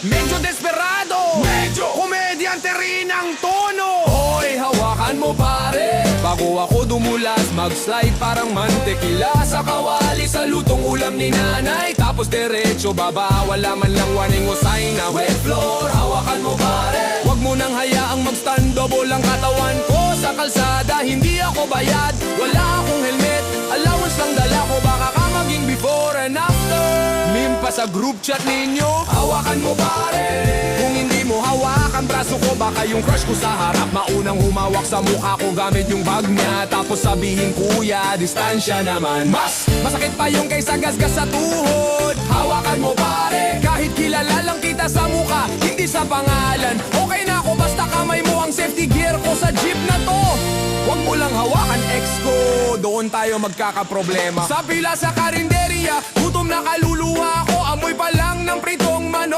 Medyo desperado, medyo komedyante rin ang tono. Hoy, hawakan mo pare. Bago ako dumulas, mag-slide parang mantekila sa kawali sa lutong ulam ni nanay. Tapos diretso baba, wala man lang warning o sign na wet floor. Hawakan mo pare. Huwag mo nang hayaang mag-stand double ang katawan ko sa kalsada. Hindi ako bayad, wala akong helmet. Allowance lang dala ko, baka ka maging before and after. Meme pa sa group chat ninyo, hawakan mo pare. Kung hindi mo hawakan braso ko, baka yung crush ko sa harap maunang humawak sa mukha ko gamit yung bag niya. Tapos sabihin kuya, distansya naman. Mas masakit pa yung kaysa gasgas sa tuhod. Hawakan mo pare, kahit kilala lang kita sa mukha, hindi sa pangalan. Okay na ako basta kamay mo ang safety gear ko sa jeep na to. Huwag mo lang hawakan ex ko, doon tayo magkakaproblema. Sa pila sa karinderya, gutom na kaluluwa ko, amoy pa lang ng pritong manok.